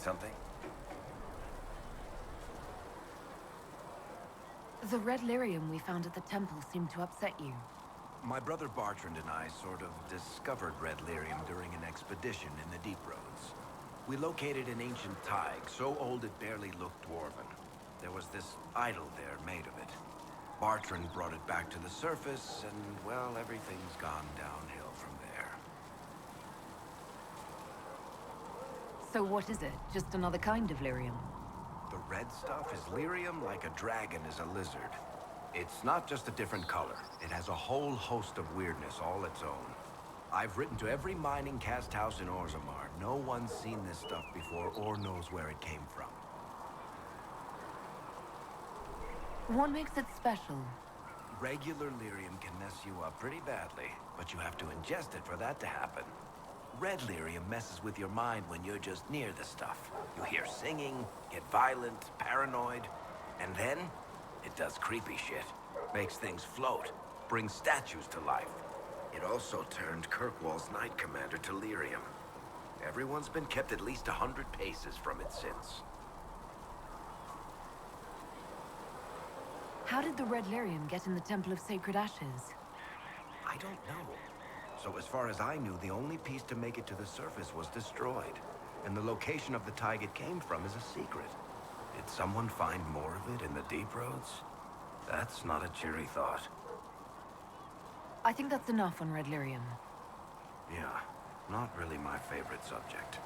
Need something? The red lyrium we found at the temple seemed to upset you. My brother Bertrand and I sort of discovered red lyrium during an expedition in the deep roads. We located an ancient thaig, so old it barely looked dwarven. There was this idol there made of it. Bertrand brought it back to the surface, and, well, everything's gone downhill from there. So what is it? Just another kind of lyrium? The red stuff is lyrium like a dragon is a lizard. It's not just a different color. It has a whole host of weirdness all its own. I've written to every mining cast house in Orzammar. No one's seen this stuff before or knows where it came from. What makes it special? Regular lyrium can mess you up pretty badly, but you have to ingest it for that to happen. Red lyrium messes with your mind when you're just near the stuff. You hear singing, get violent, paranoid, and then it does creepy shit. Makes things float, brings statues to life. It also turned Kirkwall's Knight Commander to lyrium. Everyone's been kept at least 100 paces from it since. How did the red lyrium get in the Temple of Sacred Ashes? I don't know. So as far as I knew, the only piece to make it to the surface was destroyed. And the location of the thaig it came from is a secret. Did someone find more of it in the deep roads? That's not a cheery thought. I think that's enough on red lyrium. Yeah, not really my favorite subject.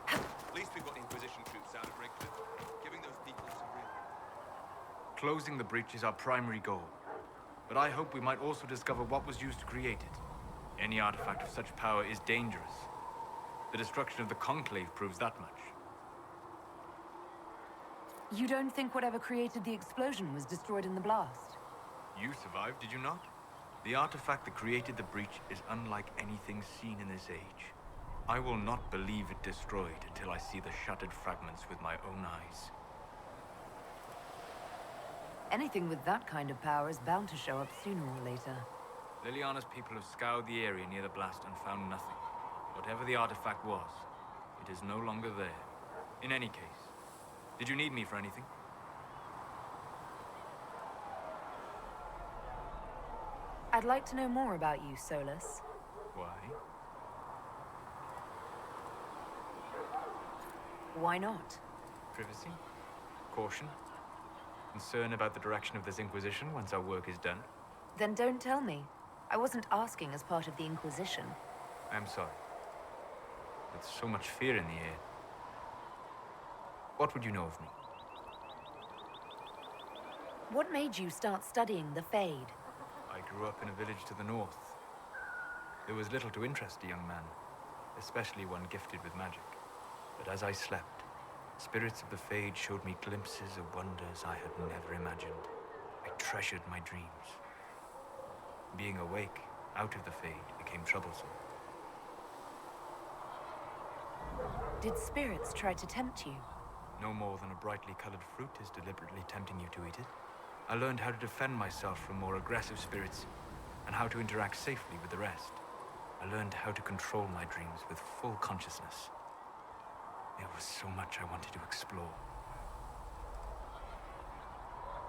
At least we've got Inquisition troops out of Redcliffe, giving those people some real... Closing the breach is our primary goal. But I hope we might also discover what was used to create it. Any artifact of such power is dangerous. The destruction of the Conclave proves that much. You don't think whatever created the explosion was destroyed in the blast? You survived, did you not? The artifact that created the breach is unlike anything seen in this age. I will not believe it destroyed until I see the shattered fragments with my own eyes. Anything with that kind of power is bound to show up sooner or later. Liliana's people have scoured the area near the blast and found nothing. Whatever the artifact was, it is no longer there. In any case, did you need me for anything? I'd like to know more about you, Solus. Why? Why not? Privacy? Caution? Concern about the direction of this Inquisition once our work is done? Then don't tell me. I wasn't asking as part of the Inquisition. I'm sorry. With so much fear in the air. What would you know of me? What made you start studying the Fade? I grew up in a village to the north. There was little to interest a young man, especially one gifted with magic. But as I slept, spirits of the Fade showed me glimpses of wonders I had never imagined. I treasured my dreams. Being awake, out of the Fade, became troublesome. Did spirits try to tempt you? No more than a brightly colored fruit is deliberately tempting you to eat it. I learned how to defend myself from more aggressive spirits, and how to interact safely with the rest. I learned how to control my dreams with full consciousness. There was so much I wanted to explore.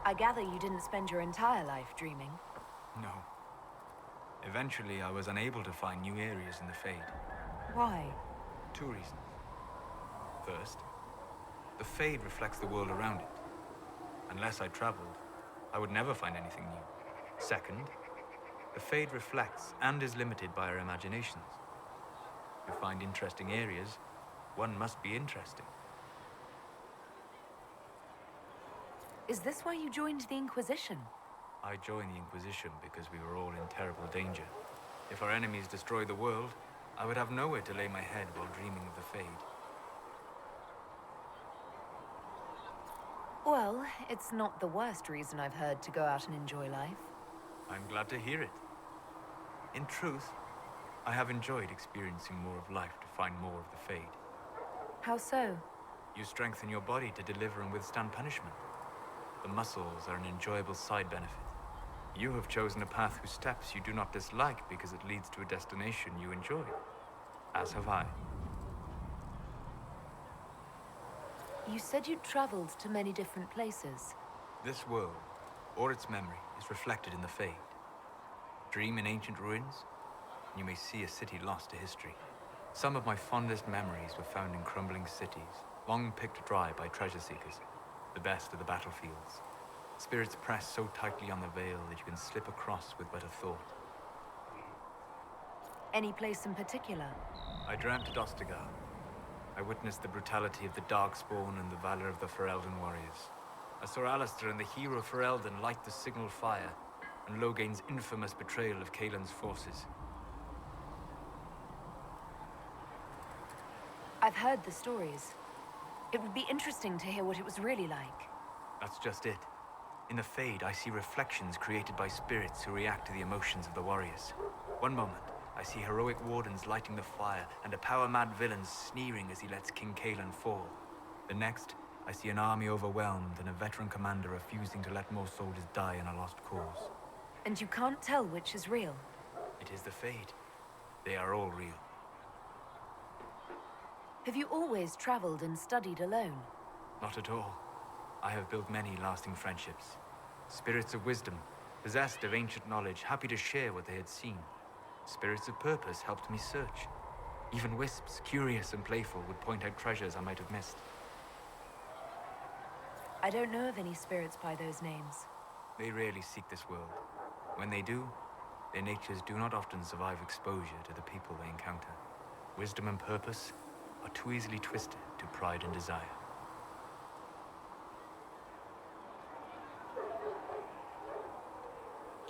I gather you didn't spend your entire life dreaming. No. Eventually, I was unable to find new areas in the Fade. Why? 2 reasons. First, the Fade reflects the world around it. Unless I traveled, I would never find anything new. Second, the Fade reflects and is limited by our imaginations. To find interesting areas, one must be interesting. Is this why you joined the Inquisition? I joined the Inquisition because we were all in terrible danger. If our enemies destroyed the world, I would have nowhere to lay my head while dreaming of the Fade. Well, it's not the worst reason I've heard to go out and enjoy life. I'm glad to hear it. In truth, I have enjoyed experiencing more of life to find more of the Fade. How so? You strengthen your body to deliver and withstand punishment. The muscles are an enjoyable side benefit. You have chosen a path whose steps you do not dislike because it leads to a destination you enjoy. As have I. You said you'd traveled to many different places. This world, or its memory, is reflected in the Fade. Dream in ancient ruins, and you may see a city lost to history. Some of my fondest memories were found in crumbling cities, long picked dry by treasure seekers, the best of the battlefields. Spirits press so tightly on the veil that you can slip across with but a thought. Any place in particular? I dreamt at Ostagar. I witnessed the brutality of the Darkspawn and the valor of the Ferelden warriors. I saw Alistair and the hero Ferelden light the signal fire, and Logain's infamous betrayal of Caelan's forces. I've heard the stories. It would be interesting to hear what it was really like. That's just it. In the Fade, I see reflections created by spirits who react to the emotions of the warriors. One moment, I see heroic wardens lighting the fire, and a power-mad villain sneering as he lets King Caelan fall. The next, I see an army overwhelmed and a veteran commander refusing to let more soldiers die in a lost cause. And you can't tell which is real? It is the Fade. They are all real. Have you always traveled and studied alone? Not at all. I have built many lasting friendships. Spirits of wisdom, possessed of ancient knowledge, happy to share what they had seen. Spirits of purpose helped me search. Even wisps, curious and playful, would point out treasures I might have missed. I don't know of any spirits by those names. They rarely seek this world. When they do, their natures do not often survive exposure to the people they encounter. Wisdom and purpose are too easily twisted to pride and desire.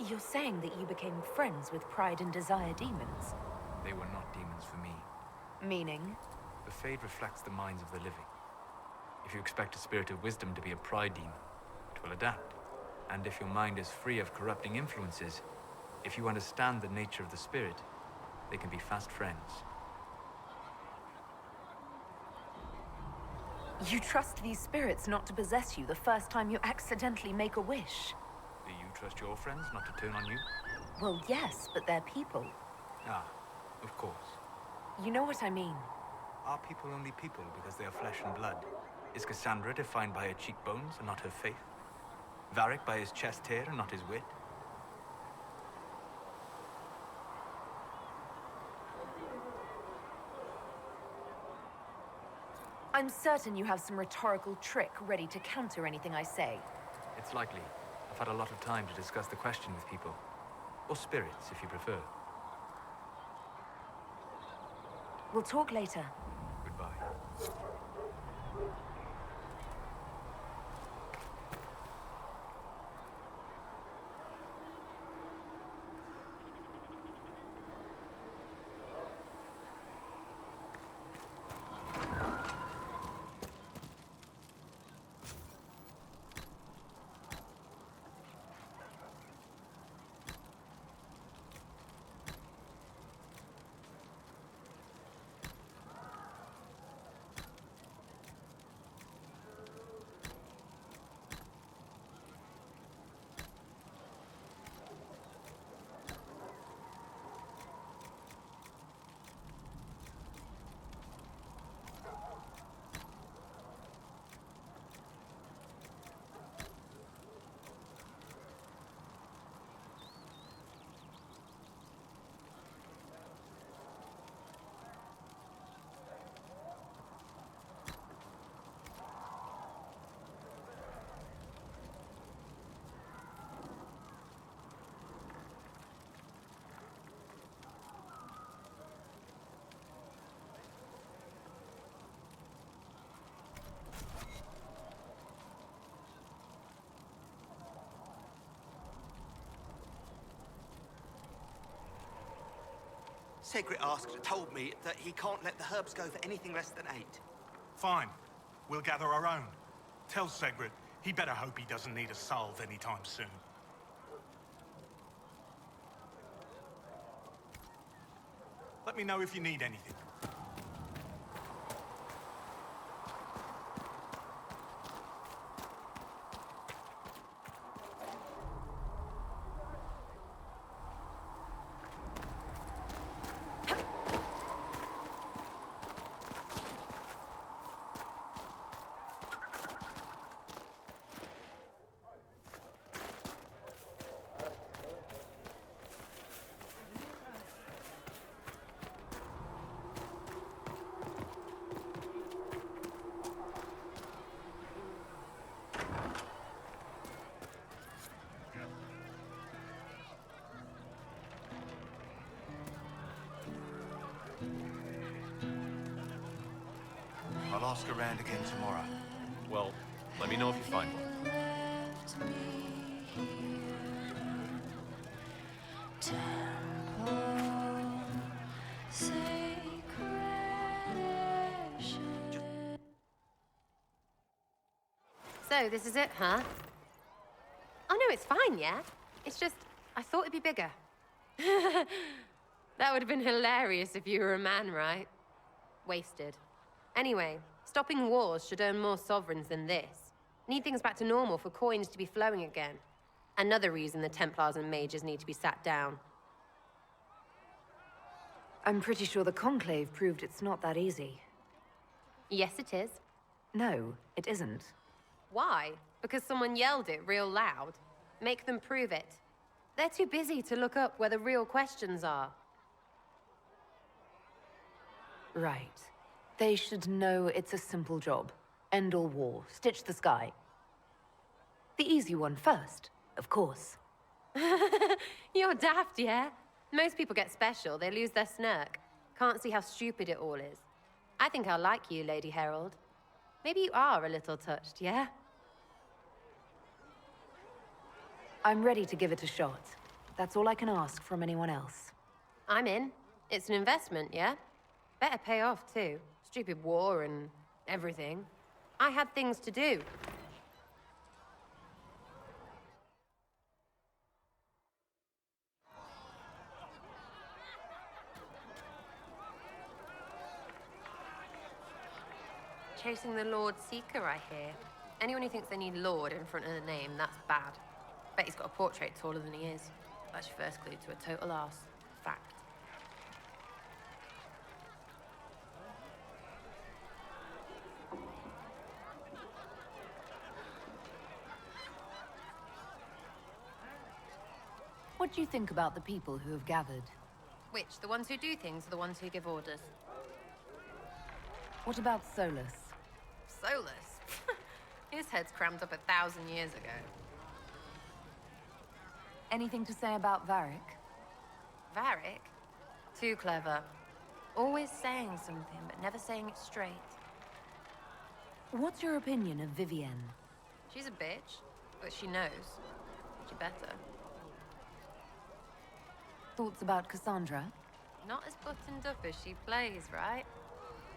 You're saying that you became friends with Pride and Desire demons? They were not demons for me. Meaning? The Fade reflects the minds of the living. If you expect a spirit of wisdom to be a pride demon, it will adapt. And if your mind is free of corrupting influences, if you understand the nature of the spirit, they can be fast friends. You trust these spirits not to possess you the first time you accidentally make a wish? Do you trust your friends not to turn on you? Well, yes, but they're people. Ah, of course. You know what I mean. Are people only people because they are flesh and blood? Is Cassandra defined by her cheekbones and not her faith? Varick by his chest hair and not his wit? I'm certain you have some rhetorical trick ready to counter anything I say. It's likely. I've had a lot of time to discuss the question with people. Or spirits, if you prefer. We'll talk later. Goodbye. Segret told me that he can't let the herbs go for anything less than 8. Fine. We'll gather our own. Tell Segret he better hope he doesn't need a salve anytime soon. Let me know if you need anything. I'll ask around again tomorrow. Well, let me know if you find one. So, this is it, huh? Oh no, it's fine, yeah? It's just, I thought it'd be bigger. That would have been hilarious if you were a man, right? Wasted. Anyway, stopping wars should earn more sovereigns than this. Need things back to normal for coins to be flowing again. Another reason the Templars and mages need to be sat down. I'm pretty sure the Conclave proved it's not that easy. Yes, it is. No, it isn't. Why? Because someone yelled it real loud? Make them prove it. They're too busy to look up where the real questions are. Right. They should know it's a simple job. End all war, stitch the sky. The easy one first, of course. You're daft, yeah? Most people get special, they lose their snark. Can't see how stupid it all is. I think I'll like you, Lady Herald. Maybe you are a little touched, yeah? I'm ready to give it a shot. That's all I can ask from anyone else. I'm in. It's an investment, yeah? Better pay off, too. Stupid war and everything. I had things to do. Chasing the Lord Seeker, I hear. Anyone who thinks they need Lord in front of the name, that's bad. Bet he's got a portrait taller than he is. That's your first clue to a total arse. Fact. What do you think about the people who have gathered? Which? The ones who do things or the ones who give orders? What about Solus? Solus? His head's crammed up 1,000 years ago. Anything to say about Vivien? Varrik? Too clever. Always saying something, but never saying it straight. What's your opinion of Vivien? She's a bitch, but she knows. She better. Thoughts about Cassandra? Not as buttoned up as she plays, right?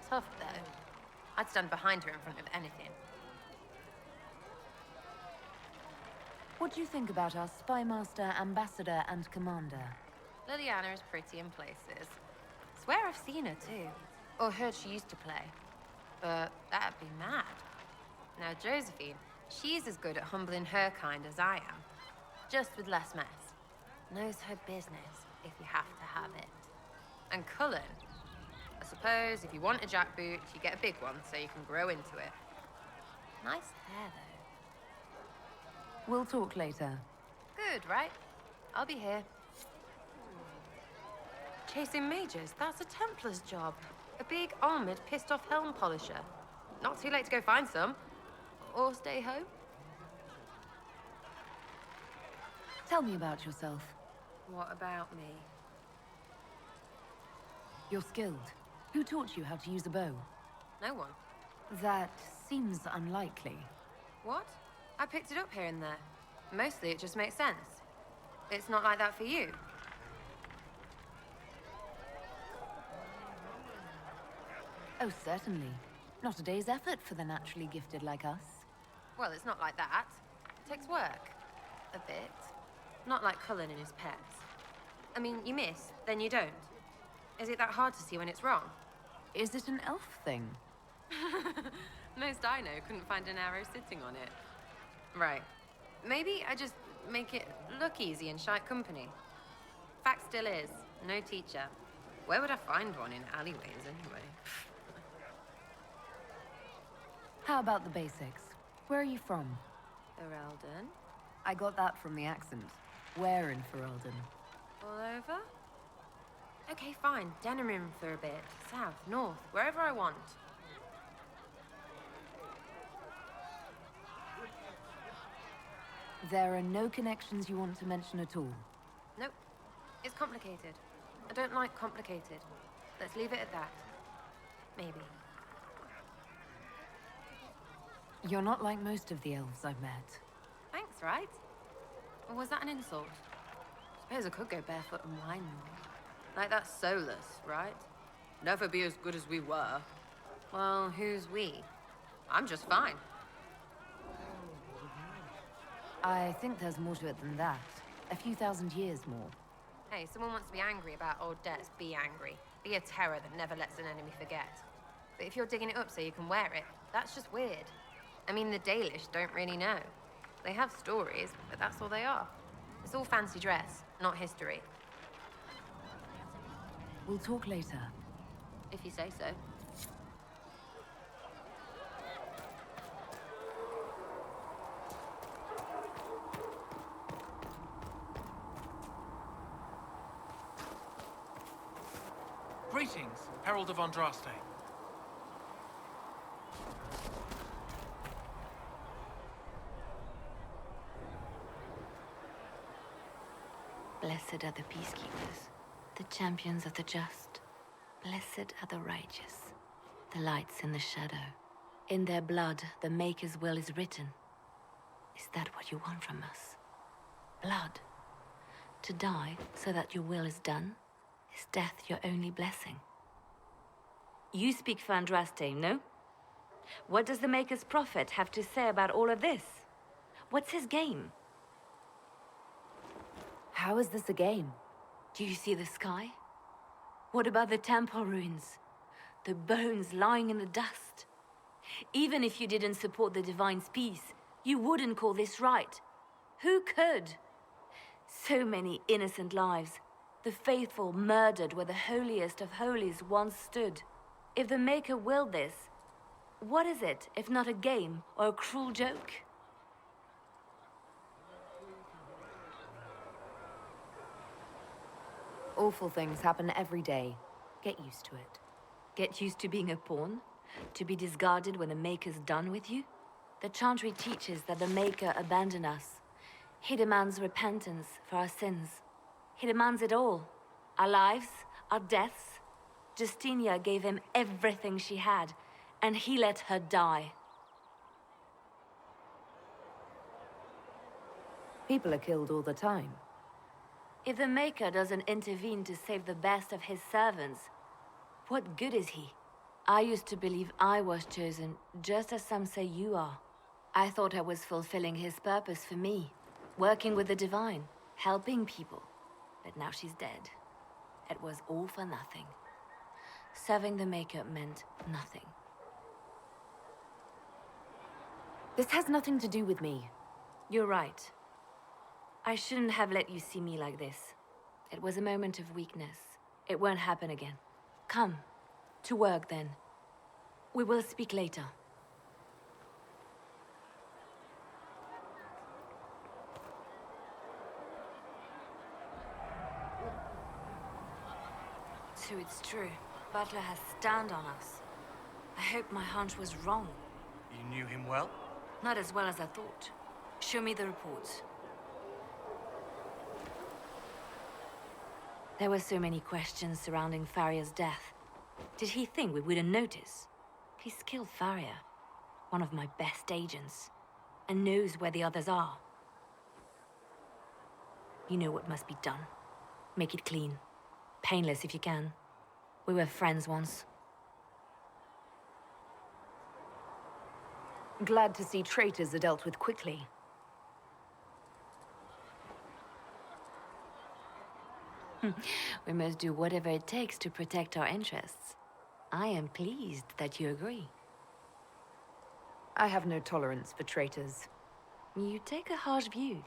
Tough, though. I'd stand behind her in front of anything. What do you think about our Spymaster, Ambassador, and Commander? Liliana is pretty in places. Swear I've seen her, too. Or heard she used to play. But that'd be mad. Now, Josephine, she's as good at humbling her kind as I am. Just with less mess. Knows her business, if you have to have it. And Cullen, I suppose if you want a jackboot, you get a big one so you can grow into it. Nice hair, though. We'll talk later. Good, right? I'll be here. Chasing mages, that's a Templar's job. A big, armored, pissed-off helm polisher. Not too late to go find some. Or stay home. Tell me about yourself. What about me? You're skilled. Who taught you how to use a bow? No one. That seems unlikely. What? I picked it up here and there. Mostly it just makes sense. It's not like that for you. Oh, certainly. Not a day's effort for the naturally gifted like us. Well, it's not like that. It takes work. A bit. Not like Cullen and his pets. I mean, you miss, then you don't. Is it that hard to see when it's wrong? Is it an elf thing? Most I know couldn't find an arrow sitting on it. Right. Maybe I just make it look easy in shite company. Fact still is, no teacher. Where would I find one in alleyways anyway? How about the basics? Where are you from? Ferelden? I got that from the accent. Where in Ferelden? All over? Okay, fine. Denerim for a bit. South, north, wherever I want. There are no connections you want to mention at all? Nope. It's complicated. I don't like complicated. Let's leave it at that. Maybe. You're not like most of the elves I've met. Thanks, right? Or was that an insult? Suppose I could go barefoot and whine more. Like that Solus, right? Never be as good as we were. Well, who's we? I'm just fine. I think there's more to it than that. A few thousand years more. Hey, someone wants to be angry about old debts, be angry. Be a terror that never lets an enemy forget. But if you're digging it up so you can wear it, that's just weird. I mean, the Dalish don't really know. They have stories, but that's all they are. It's all fancy dress, not history. We'll talk later. If you say so. Greetings, Herald of Andraste. Blessed are the peacekeepers, the champions of the just. Blessed are the righteous, the lights in the shadow. In their blood, the Maker's will is written. Is that what you want from us? Blood? To die so that your will is done? Is death your only blessing? You speak for Andraste, no? What does the Maker's prophet have to say about all of this? What's his game? How is this a game? Do you see the sky? What about the temple ruins? The bones lying in the dust? Even if you didn't support the Divine's peace, you wouldn't call this right. Who could? So many innocent lives. The faithful murdered where the holiest of holies once stood. If the Maker willed this, what is it if not a game or a cruel joke? Awful things happen every day. Get used to it. Get used to being a pawn? To be discarded when the Maker's done with you? The Chantry teaches that the Maker abandoned us. He demands repentance for our sins. He demands it all. Our lives, our deaths. Justinia gave him everything she had, and he let her die. People are killed all the time. If the Maker doesn't intervene to save the best of his servants, what good is he? I used to believe I was chosen, just as some say you are. I thought I was fulfilling his purpose for me, working with the Divine, helping people. But now she's dead. It was all for nothing. Serving the Maker meant nothing. This has nothing to do with me. You're right. I shouldn't have let you see me like this. It was a moment of weakness. It won't happen again. Come, to work then. We will speak later. So it's true. Butler has stand on us. I hope my hunch was wrong. You knew him well? Not as well as I thought. Show me the reports. There were so many questions surrounding Farria's death. Did he think we wouldn't notice? He's killed Farria, one of my best agents, and knows where the others are. You know what must be done. Make it clean. Painless if you can. We were friends once. Glad to see traitors are dealt with quickly. We must do whatever it takes to protect our interests. I am pleased that you agree. I have no tolerance for traitors. You take a harsh view,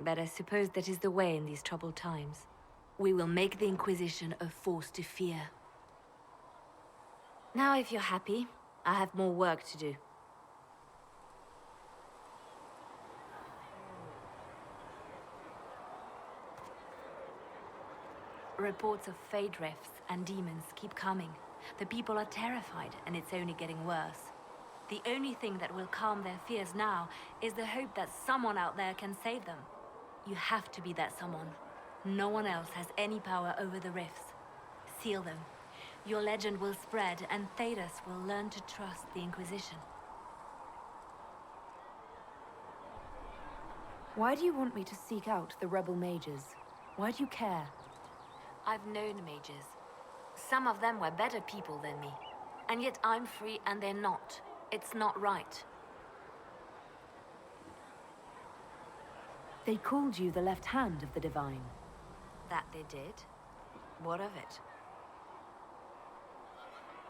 but I suppose that is the way in these troubled times. We will make the Inquisition a force to fear. Now, if you're happy, I have more work to do. Reports of fade rifts and demons keep coming. The people are terrified, and it's only getting worse. The only thing that will calm their fears now is the hope that someone out there can save them. You have to be that someone. No one else has any power over the rifts. Seal them. Your legend will spread, and Thedas will learn to trust the Inquisition. Why do you want me to seek out the rebel mages? Why do you care? I've known mages. Some of them were better people than me. And yet I'm free and they're not. It's not right. They called you the left hand of the Divine. That they did? What of it?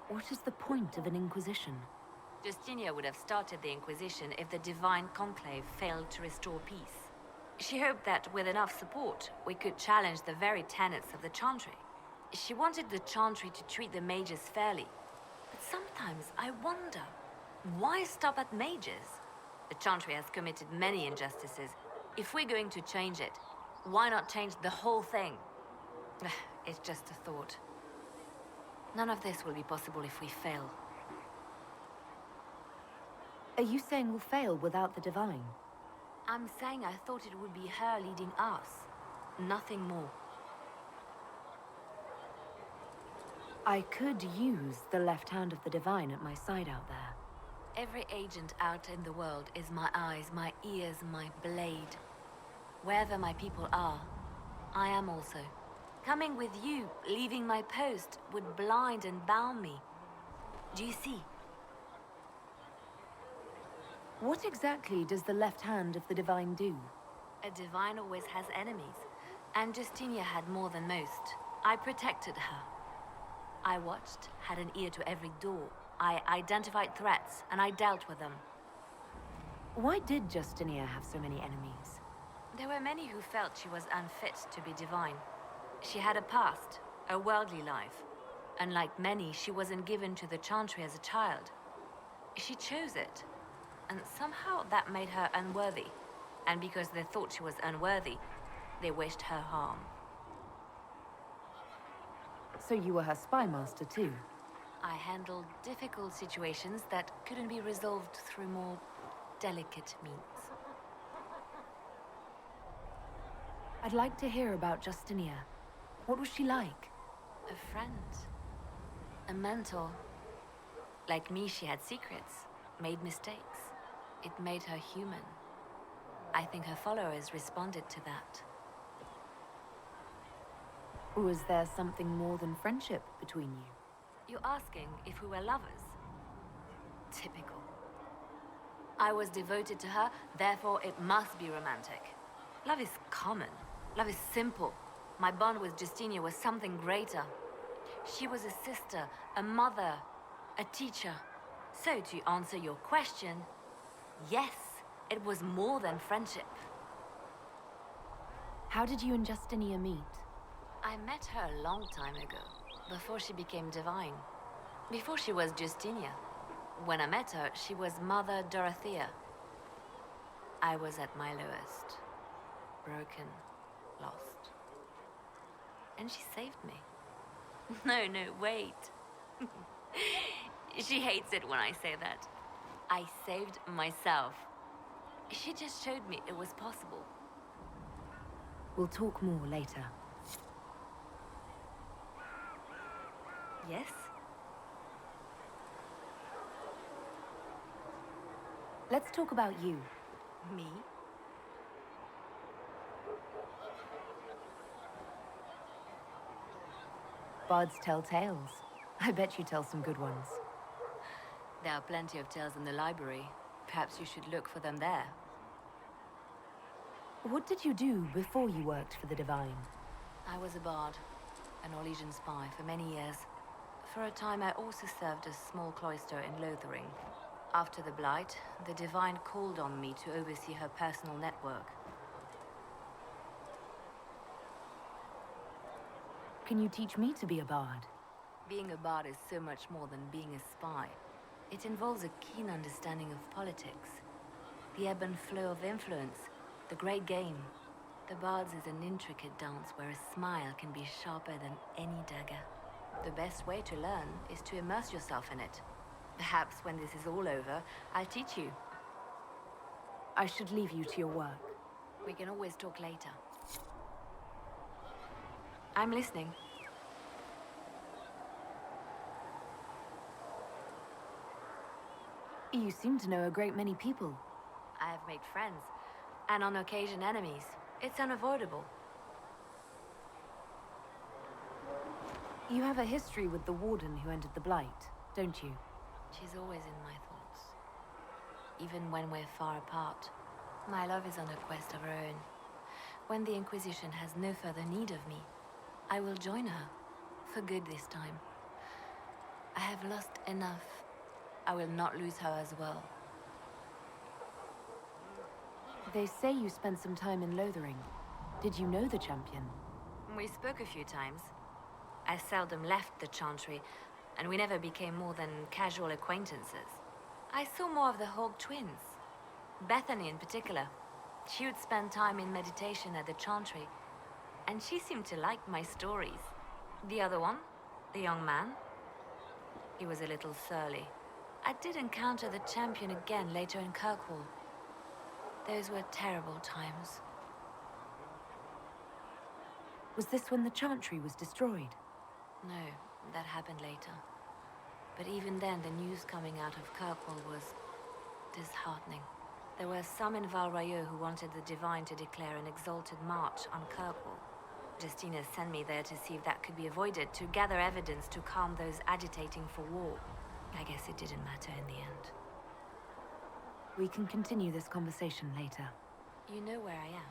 What is the point of an Inquisition? Justinia would have started the Inquisition if the Divine Conclave failed to restore peace. She hoped that with enough support, we could challenge the very tenets of the Chantry. She wanted the Chantry to treat the mages fairly. But sometimes I wonder, why stop at mages? The Chantry has committed many injustices. If we're going to change it, why not change the whole thing? It's just a thought. None of this will be possible if we fail. Are you saying we'll fail without the Divine? I'm saying I thought it would be her leading us. Nothing more. I could use the left hand of the Divine at my side out there. Every agent out in the world is my eyes, my ears, my blade. Wherever my people are, I am also. Coming with you, leaving my post, would blind and bound me. Do you see? What exactly does the left hand of the Divine do? A Divine always has enemies, and Justinia had more than most. I protected her. I watched, had an ear to every door. I identified threats, and I dealt with them. Why did Justinia have so many enemies? There were many who felt she was unfit to be divine. She had a past, a worldly life. Unlike many, she wasn't given to the Chantry as a child. She chose it, and somehow that made her unworthy. And because they thought she was unworthy, they wished her harm. So you were her spy master too? I handled difficult situations that couldn't be resolved through more delicate means. I'd like to hear about Justinia. What was she like? A friend. A mentor. Like me, she had secrets, made mistakes. It made her human. I think her followers responded to that. Was there something more than friendship between you? You're asking if we were lovers? Typical. I was devoted to her, therefore it must be romantic. Love is common. Love is simple. My bond with Justinia was something greater. She was a sister, a mother, a teacher. So to answer your question, yes, it was more than friendship. How did you and Justinia meet? I met her a long time ago, before she became divine. Before she was Justinia. When I met her, she was Mother Dorothea. I was at my lowest. Broken, lost. And she saved me. No, wait. She hates it when I say that. I saved myself. She just showed me it was possible. We'll talk more later. Yes? Let's talk about you. Me? Bards tell tales. I bet you tell some good ones. There are plenty of tales in the library. Perhaps you should look for them there. What did you do before you worked for the Divine? I was a bard, an Orlesian spy for many years. For a time, I also served a small cloister in Lothering. After the Blight, the Divine called on me to oversee her personal network. Can you teach me to be a bard? Being a bard is so much more than being a spy. It involves a keen understanding of politics, the ebb and flow of influence, the great game. The bard's is an intricate dance where a smile can be sharper than any dagger. The best way to learn is to immerse yourself in it. Perhaps when this is all over, I'll teach you. I should leave you to your work. We can always talk later. I'm listening. You seem to know a great many people. I have made friends. And on occasion enemies. It's unavoidable. You have a history with the Warden who entered the Blight, don't you? She's always in my thoughts. Even when we're far apart. My love is on a quest of her own. When the Inquisition has no further need of me, I will join her. For good this time. I have lost enough. I will not lose her as well. They say you spent some time in Lothering. Did you know the champion? We spoke a few times. I seldom left the Chantry, and we never became more than casual acquaintances. I saw more of the Hawk twins. Bethany in particular. She would spend time in meditation at the Chantry, and she seemed to like my stories. The other one, the young man, he was a little surly. I did encounter the champion again later in Kirkwall. Those were terrible times. Was this when the Chantry was destroyed? No, that happened later. But even then, the news coming out of Kirkwall was disheartening. There were some in Val Royeaux who wanted the Divine to declare an exalted march on Kirkwall. Justina sent me there to see if that could be avoided, to gather evidence to calm those agitating for war. I guess it didn't matter in the end. We can continue this conversation later. You know where I am.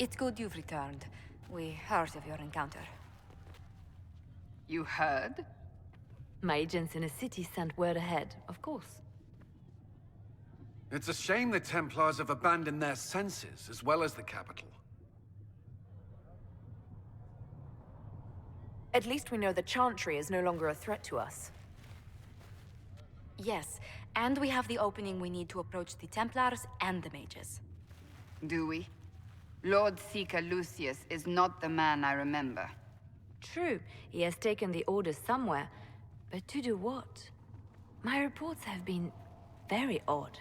It's good you've returned. We heard of your encounter. You heard? My agents in the city sent word ahead, of course. It's a shame the Templars have abandoned their senses, as well as the capital. At least we know the Chantry is no longer a threat to us. Yes, and we have the opening we need to approach the Templars and the mages. Do we? Lord Seeker Lucius is not the man I remember. True, he has taken the orders somewhere. But to do what? My reports have been very odd.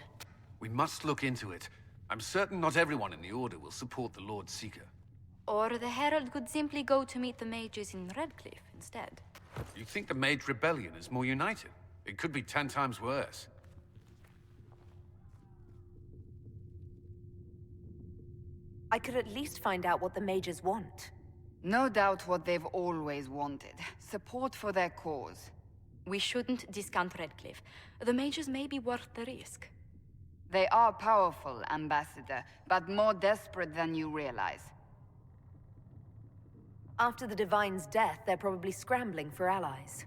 We must look into it. I'm certain not everyone in the Order will support the Lord Seeker. Or the Herald could simply go to meet the mages in Redcliffe instead. You think the Mage Rebellion is more united? It could be 10 times worse. I could at least find out what the mages want. No doubt what they've always wanted. Support for their cause. We shouldn't discount Redcliffe. The mages may be worth the risk. They are powerful, Ambassador, but more desperate than you realize. After the Divine's death, they're probably scrambling for allies.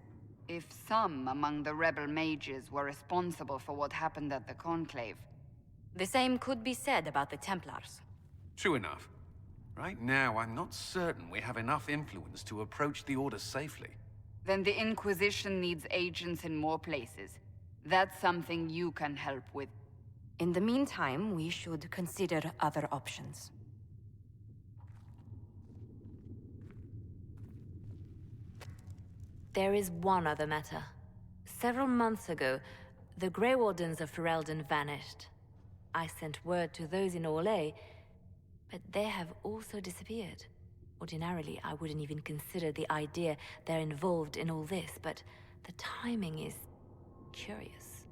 If some among the rebel mages were responsible for what happened at the Conclave... The same could be said about the Templars. True enough. Right now, I'm not certain we have enough influence to approach the Order safely. Then the Inquisition needs agents in more places. That's something you can help with. In the meantime, we should consider other options. There is one other matter. Several months ago, the Grey Wardens of Ferelden vanished. I sent word to those in Orlais, but they have also disappeared. Ordinarily, I wouldn't even consider the idea they're involved in all this, but the timing is curious.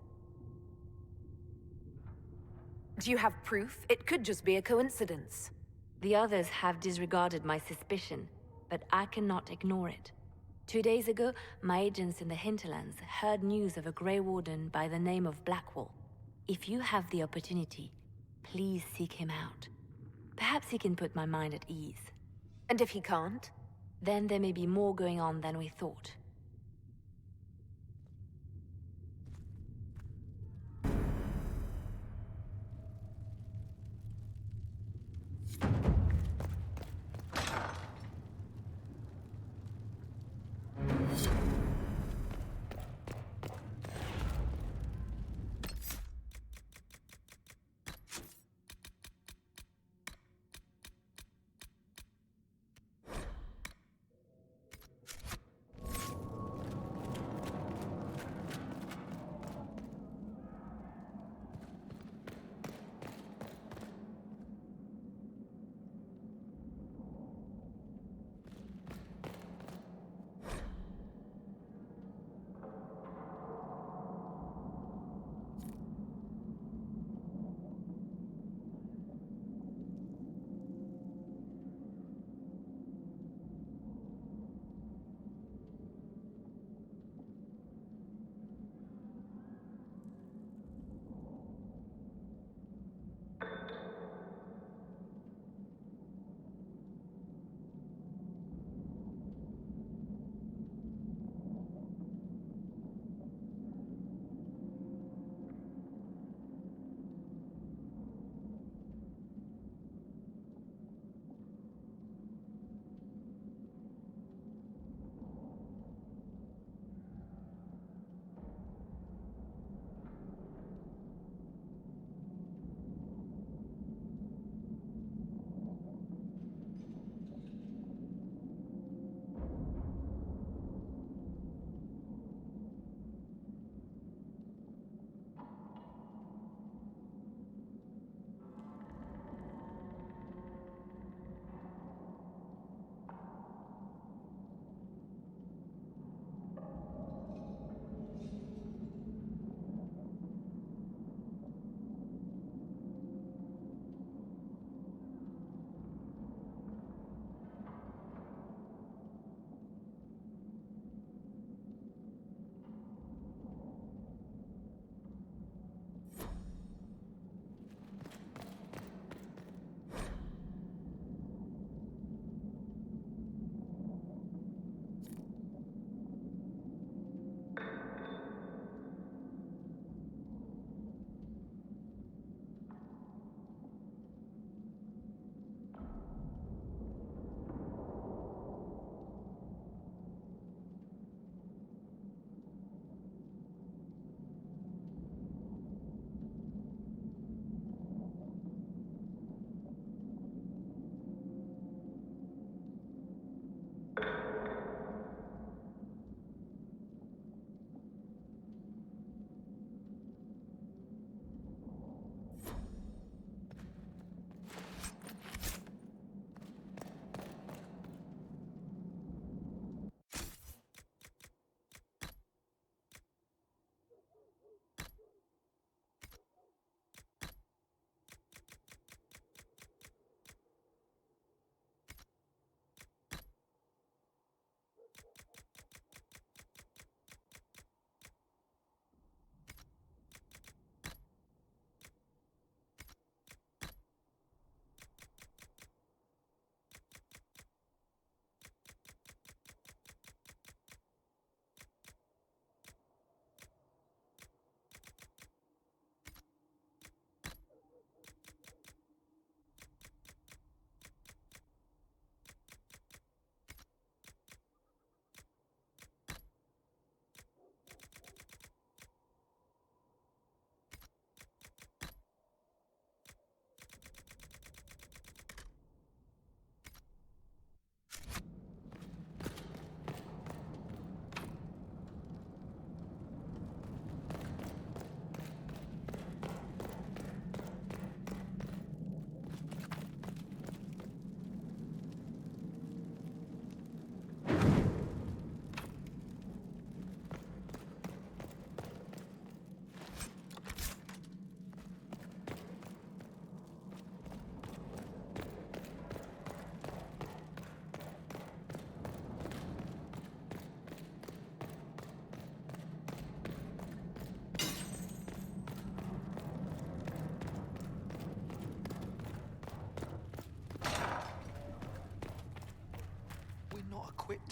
Do you have proof? It could just be a coincidence. The others have disregarded my suspicion, but I cannot ignore it. 2 days ago, my agents in the hinterlands heard news of a Grey Warden by the name of Blackwall. If you have the opportunity, please seek him out. Perhaps he can put my mind at ease. And if he can't? Then there may be more going on than we thought.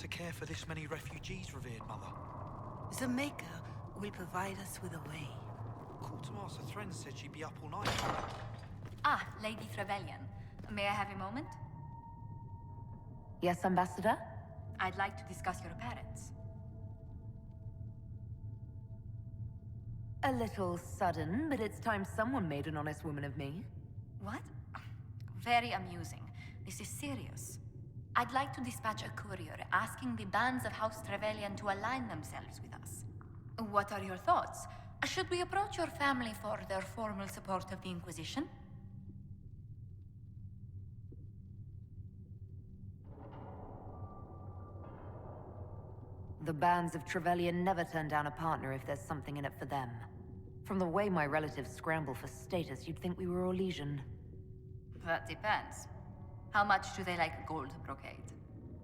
to care for this many refugees, revered mother? The Maker will provide us with a way. Quartermaster Thren said she'd be up all night. Ah, Lady Trevelyan. May I have a moment? Yes, Ambassador? I'd like to discuss your parents. A little sudden, but it's time someone made an honest woman of me. What? Very amusing. This is serious. I'd like to dispatch a courier asking the bands of House Trevelyan to align themselves with us. What are your thoughts? Should we approach your family for their formal support of the Inquisition? The bands of Trevelyan never turn down a partner if there's something in it for them. From the way my relatives scramble for status, you'd think we were all Legion. That depends. How much do they like gold brocade?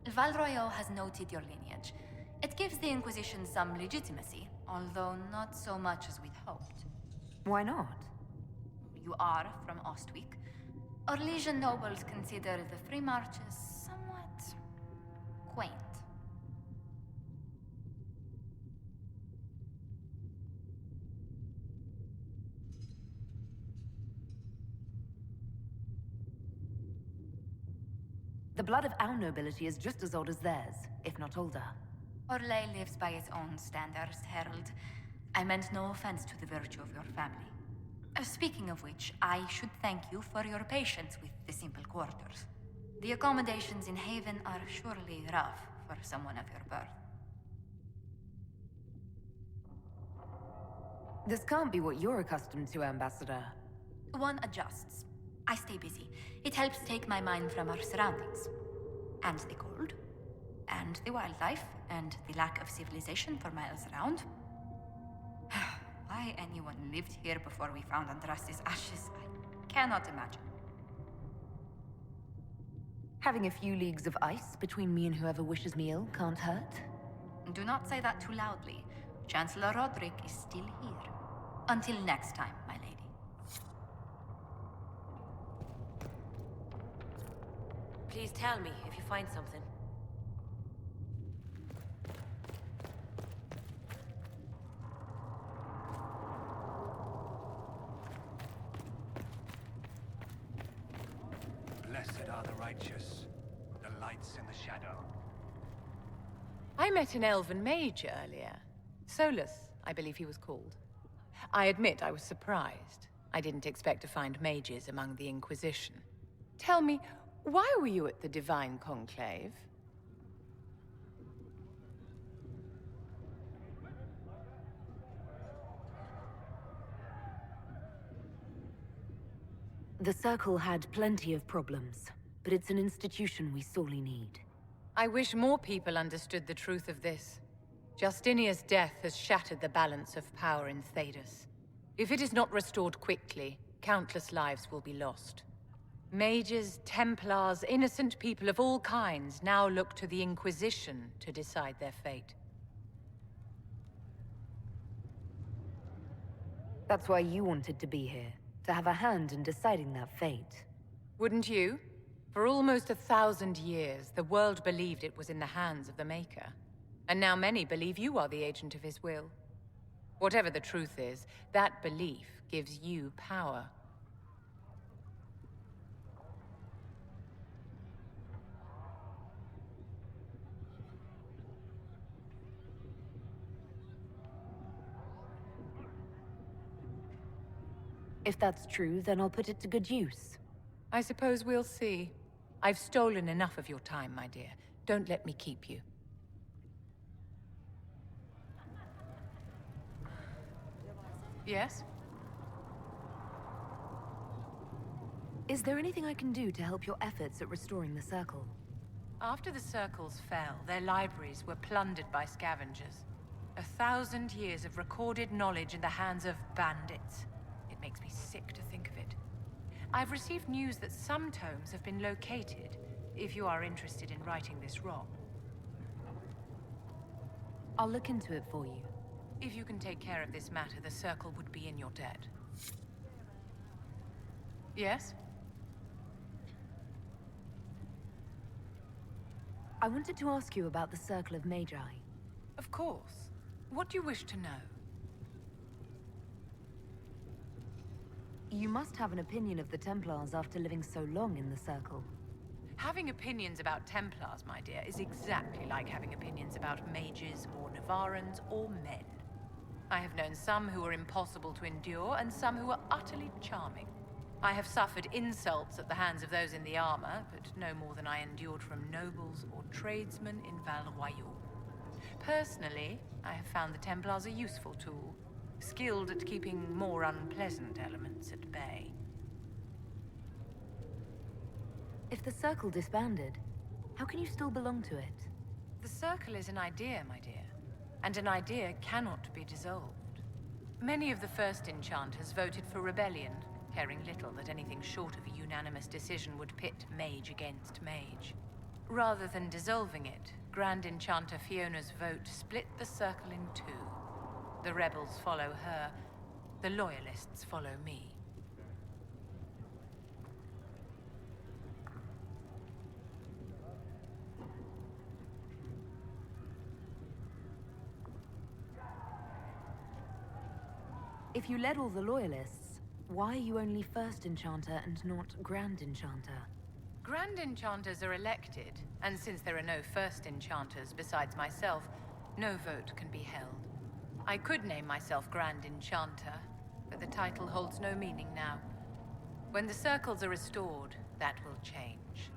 Valroyo has noted your lineage. It gives the Inquisition some legitimacy, although not so much as we'd hoped. Why not? You are from Ostwick. Our Legion nobles consider the free marches somewhat quaint. The blood of our nobility is just as old as theirs, if not older. Orlais lives by its own standards, Herald. I meant no offense to the virtue of your family. Speaking of which, I should thank you for your patience with the simple quarters. The accommodations in Haven are surely rough for someone of your birth. This can't be what you're accustomed to, Ambassador. One adjusts. I stay busy. It helps take my mind from our surroundings. And the cold. And the wildlife. And the lack of civilization for miles around. Why anyone lived here before we found Andraste's ashes, I cannot imagine. Having a few leagues of ice between me and whoever wishes me ill can't hurt. Do not say that too loudly. Chancellor Roderick is still here. Until next time, my lady. Please tell me if you find something. Blessed are the righteous, the lights in the shadow. I met an elven mage earlier. Solus, I believe he was called. I admit I was surprised. I didn't expect to find mages among the Inquisition. Tell me, why were you at the Divine Conclave? The Circle had plenty of problems, but it's an institution we sorely need. I wish more people understood the truth of this. Justinia's death has shattered the balance of power in Thedas. If it is not restored quickly, countless lives will be lost. Mages, Templars, innocent people of all kinds now look to the Inquisition to decide their fate. That's why you wanted to be here, to have a hand in deciding that fate. Wouldn't you? For almost 1,000 years, the world believed it was in the hands of the Maker. And now many believe you are the agent of his will. Whatever the truth is, that belief gives you power. If that's true, then I'll put it to good use. I suppose we'll see. I've stolen enough of your time, my dear. Don't let me keep you. Yes? Is there anything I can do to help your efforts at restoring the Circle? After the Circles fell, their libraries were plundered by scavengers. 1,000 years of recorded knowledge in the hands of bandits. It makes me sick to think of it. I've received news that some tomes have been located, if you are interested in righting this wrong. I'll look into it for you. If you can take care of this matter, the Circle would be in your debt. Yes? I wanted to ask you about the Circle of Magi. Of course. What do you wish to know? You must have an opinion of the Templars after living so long in the Circle. Having opinions about Templars, my dear, is exactly like having opinions about mages or Navarrans or men. I have known some who were impossible to endure and some who were utterly charming. I have suffered insults at the hands of those in the armor, but no more than I endured from nobles or tradesmen in Val Royaux. Personally, I have found the Templars a useful tool, skilled at keeping more unpleasant elements at bay. If the Circle disbanded, how can you still belong to it? The Circle is an idea, my dear, and an idea cannot be dissolved. Many of the first enchanters voted for rebellion, caring little that anything short of a unanimous decision would pit mage against mage. Rather than dissolving it, Grand Enchanter Fiona's vote split the Circle in two. The rebels follow her, the loyalists follow me. If you led all the loyalists, why are you only First Enchanter and not Grand Enchanter? Grand Enchanters are elected, and since there are no First Enchanters besides myself, no vote can be held. I could name myself Grand Enchanter, but the title holds no meaning now. When the circles are restored, that will change.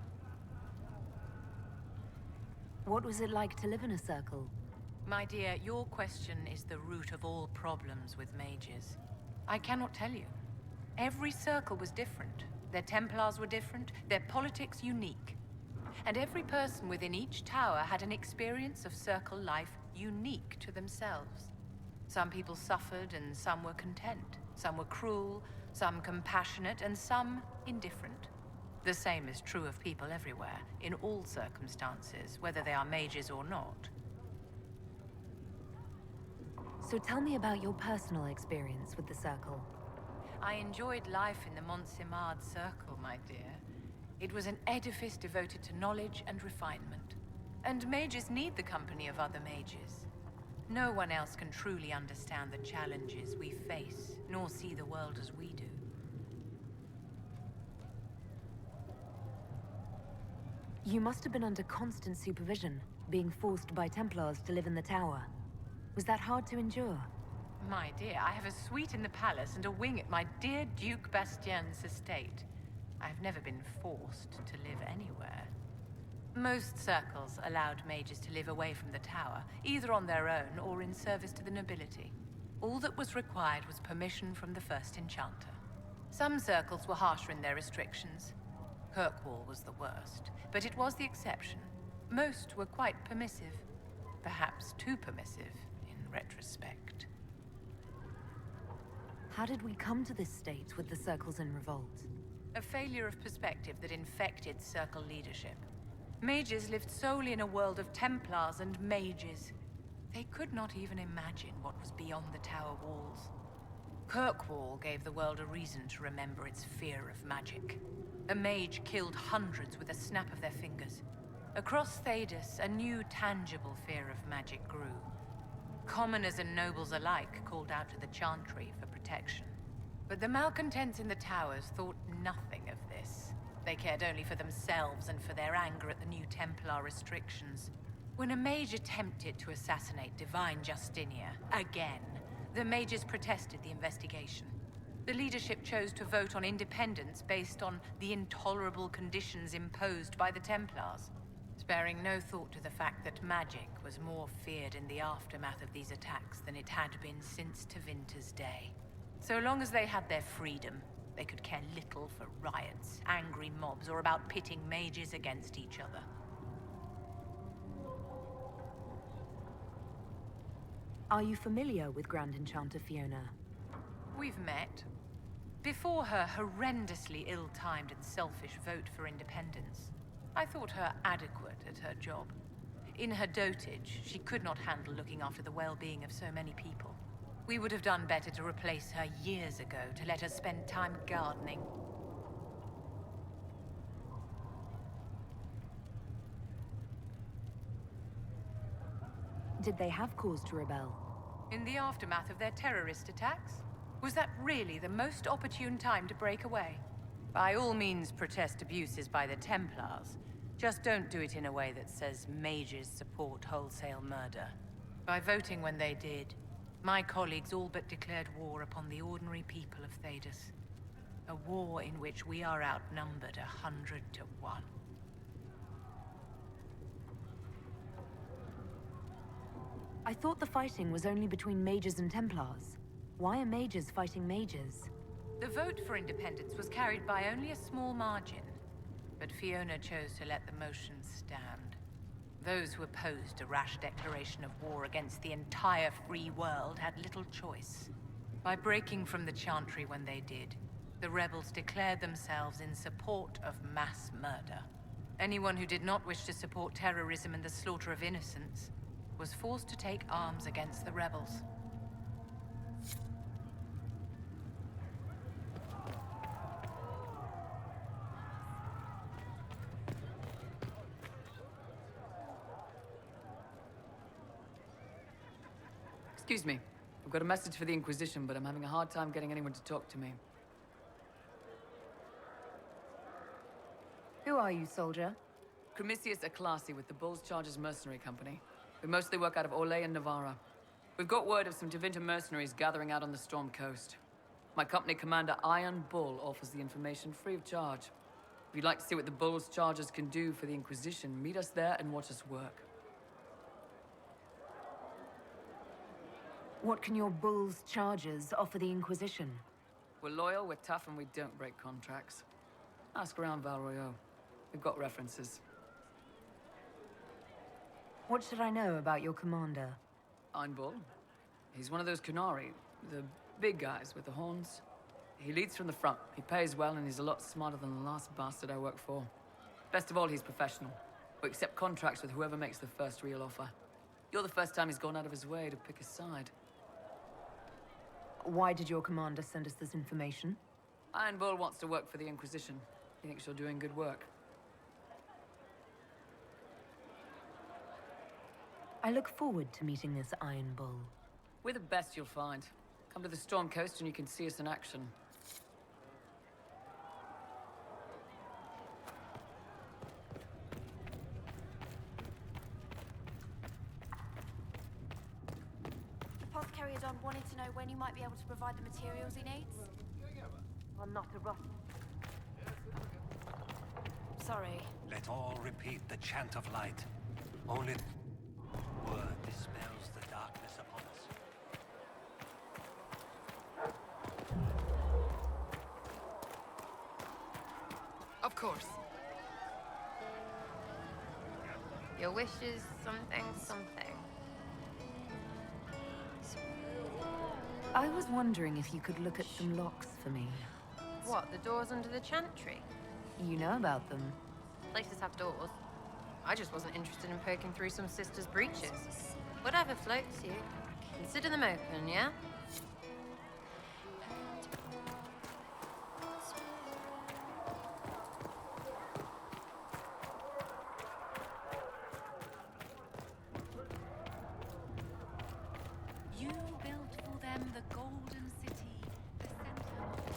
What was it like to live in a circle? My dear, your question is the root of all problems with mages. I cannot tell you. Every circle was different. Their Templars were different, their politics unique. And every person within each tower had an experience of circle life unique to themselves. Some people suffered and some were content. Some were cruel, some compassionate, and some indifferent. The same is true of people everywhere, in all circumstances, whether they are mages or not. So tell me about your personal experience with the Circle. I enjoyed life in the Montsimard Circle, my dear. It was an edifice devoted to knowledge and refinement. And mages need the company of other mages. No one else can truly understand the challenges we face, nor see the world as we do. You must have been under constant supervision, being forced by Templars to live in the tower. Was that hard to endure? My dear, I have a suite in the palace and a wing at my dear Duke Bastien's estate. I have never been forced to live anywhere. Most circles allowed mages to live away from the tower, either on their own or in service to the nobility. All that was required was permission from the First Enchanter. Some circles were harsher in their restrictions. Kirkwall was the worst, but it was the exception. Most were quite permissive. Perhaps too permissive, in retrospect. How did we come to this state with the circles in revolt? A failure of perspective that infected circle leadership. Mages lived solely in a world of Templars and mages. They could not even imagine what was beyond the tower walls. Kirkwall gave the world a reason to remember its fear of magic. A mage killed hundreds with a snap of their fingers. Across Thedas, a new tangible fear of magic grew. Commoners and nobles alike called out to the Chantry for protection. But the malcontents in the towers thought nothing of this. They cared only for themselves and for their anger at the new Templar restrictions. When a mage attempted to assassinate Divine Justinia, again, the mages protested the investigation. The leadership chose to vote on independence based on the intolerable conditions imposed by the Templars, sparing no thought to the fact that magic was more feared in the aftermath of these attacks than it had been since Tevinter's day. So long as they had their freedom, they could care little for riots, angry mobs, or about pitting mages against each other. Are you familiar with Grand Enchanter Fiona? We've met. Before her horrendously ill-timed and selfish vote for independence, I thought her adequate at her job. In her dotage, she could not handle looking after the well-being of so many people. We would have done better to replace her years ago, to let her spend time gardening. Did they have cause to rebel? In the aftermath of their terrorist attacks? Was that really the most opportune time to break away? By all means, protest abuses by the Templars. Just don't do it in a way that says mages support wholesale murder. By voting when they did, my colleagues all but declared war upon the ordinary people of Thedas. A war in which we are outnumbered 100 to 1. I thought the fighting was only between mages and Templars. Why are mages fighting mages? The vote for independence was carried by only a small margin, but Fiona chose to let the motion stand. Those who opposed a rash declaration of war against the entire free world had little choice. By breaking from the Chantry when they did, the rebels declared themselves in support of mass murder. Anyone who did not wish to support terrorism and the slaughter of innocents was forced to take arms against the rebels. Excuse me. I've got a message for the Inquisition, but I'm having a hard time getting anyone to talk to me. Who are you, soldier? Cremisius Aclasi with the Bulls Chargers Mercenary Company. We mostly work out of Olay and Navarra. We've got word of some Tevinter mercenaries gathering out on the Storm Coast. My company commander, Iron Bull, offers the information free of charge. If you'd like to see what the Bulls Chargers can do for the Inquisition, meet us there and watch us work. What can your Bulls Chargers offer the Inquisition? We're loyal, we're tough, and we don't break contracts. Ask around Val Royeaux. We've got references. What should I know about your commander? Iron Bull. He's one of those Kunari, the big guys with the horns. He leads from the front. He pays well, and he's a lot smarter than the last bastard I worked for. Best of all, he's professional. We accept contracts with whoever makes the first real offer. You're the first time he's gone out of his way to pick a side. Why did your commander send us this information? Iron Bull wants to work for the Inquisition. He thinks you're doing good work. I look forward to meeting this Iron Bull. We're the best you'll find. Come to the Storm Coast and you can see us in action. Apothecary Adon wanted to know when you might be able to provide the materials he needs. I'm not a rough. Sorry. Let all repeat the chant of light. Only word dispels the darkness upon us. Of course. Your wish is something. I was wondering if you could look at some locks for me. What, the doors under the Chantry? You know about them. Places have doors. I just wasn't interested in poking through some sister's breeches. Whatever floats you. Consider them open, yeah? You built for them the Golden City, the center of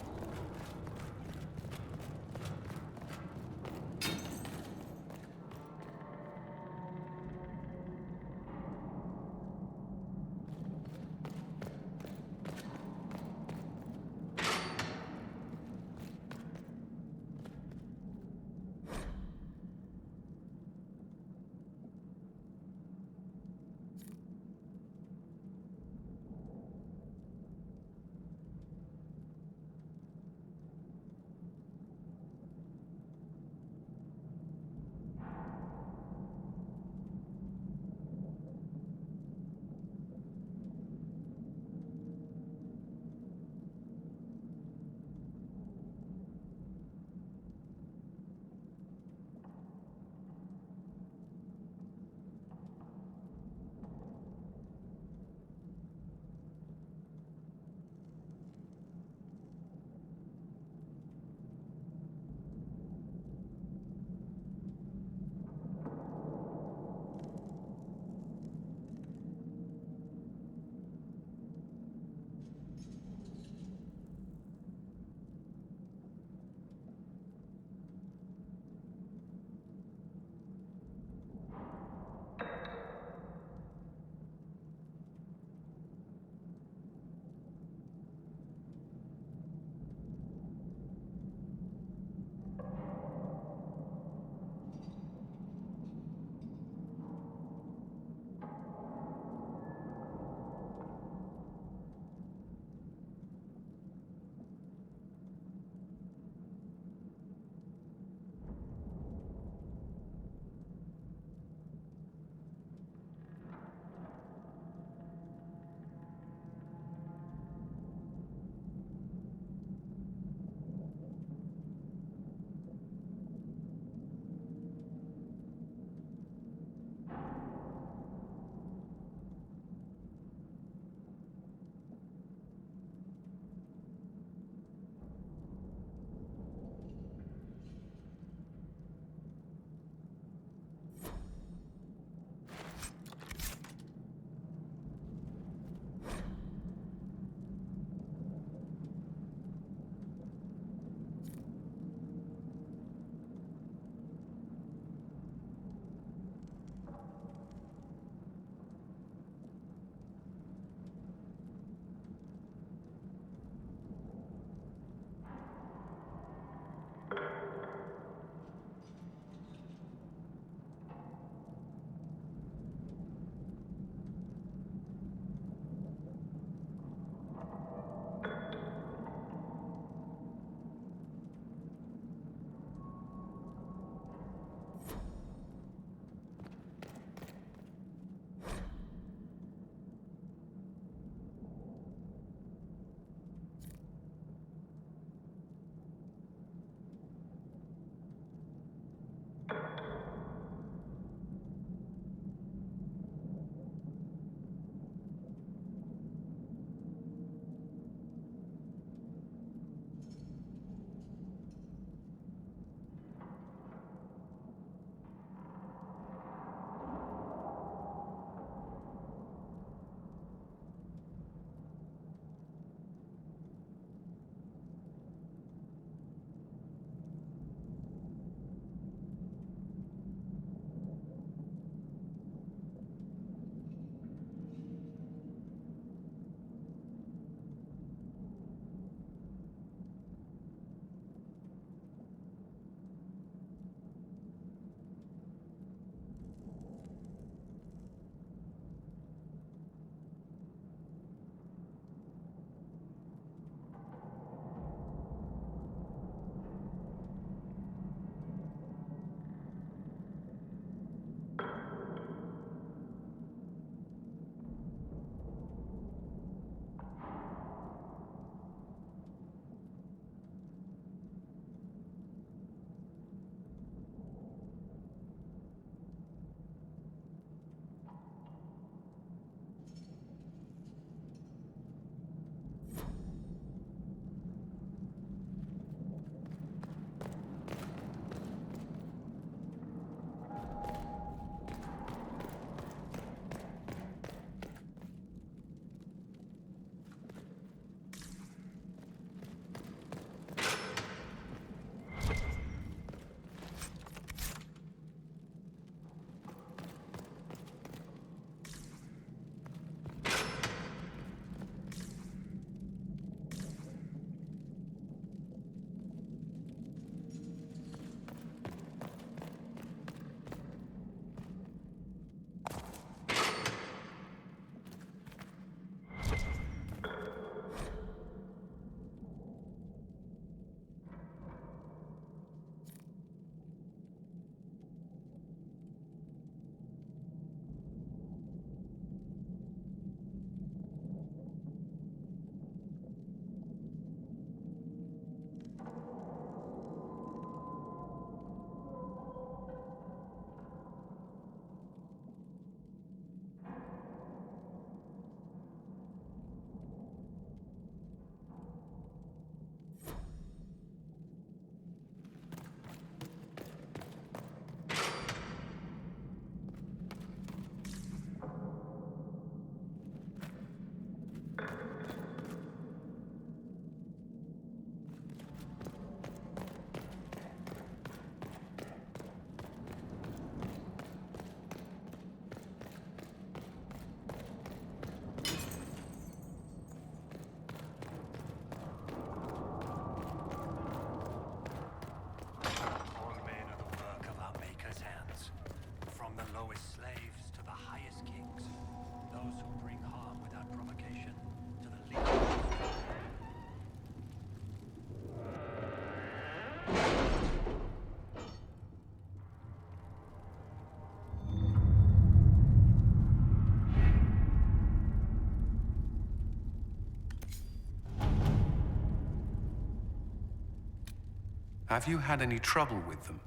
Have you had any trouble with them?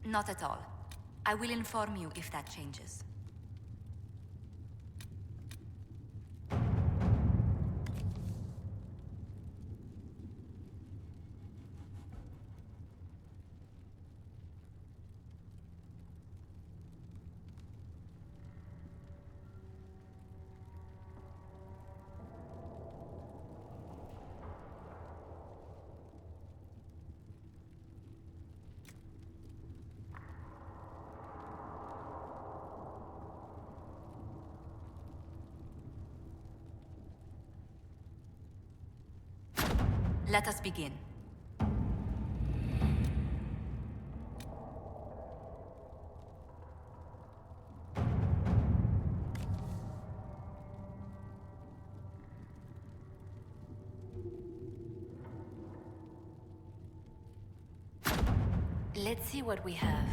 Not at all. I will inform you if that changes. Let us begin. Let's see what we have.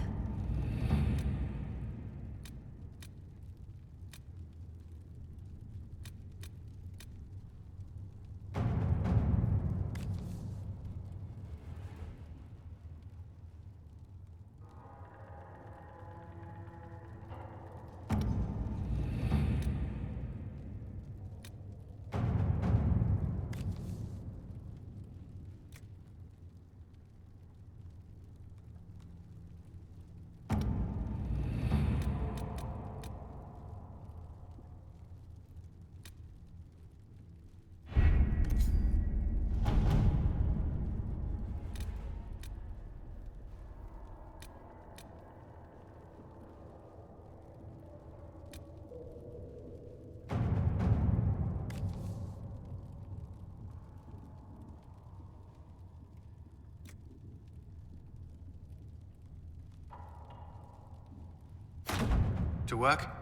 To work?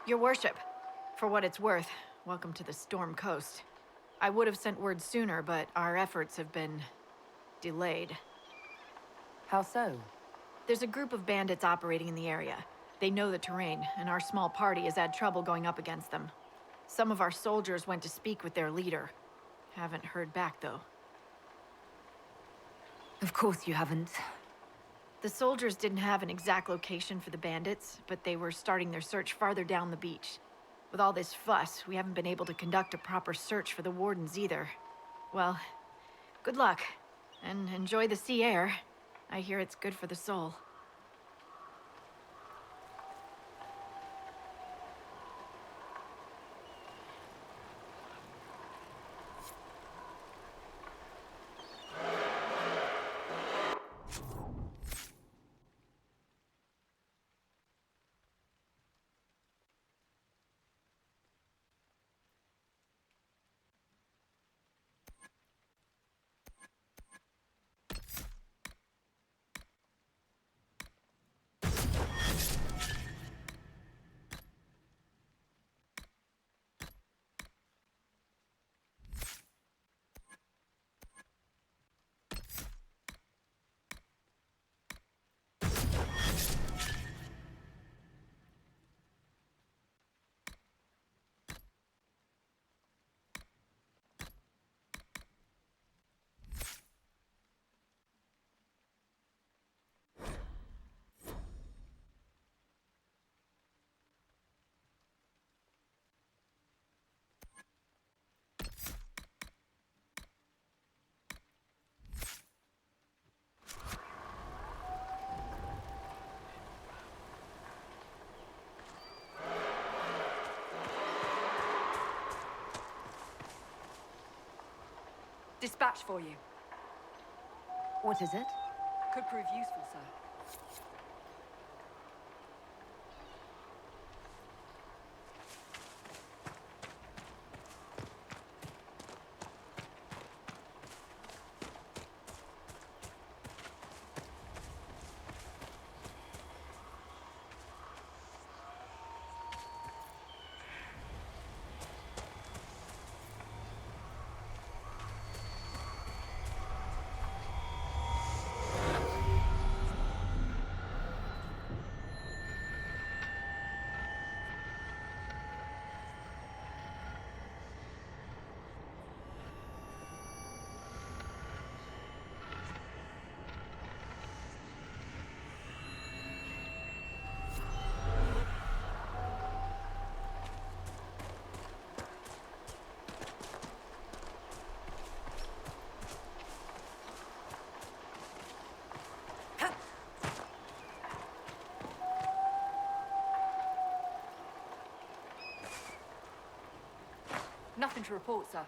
Your worship, for what it's worth, welcome to the Storm Coast. I would have sent word sooner, but our efforts have been delayed. How so? There's a group of bandits operating in the area. They know the terrain, and our small party has had trouble going up against them. Some of our soldiers went to speak with their leader. Haven't heard back, though. Of course you haven't. The soldiers didn't have an exact location for the bandits, but they were starting their search farther down the beach. With all this fuss, we haven't been able to conduct a proper search for the wardens either. Well, good luck, and enjoy the sea air. I hear it's good for the soul. Dispatch for you. What is it? Could prove useful, sir. Nothing to report, sir.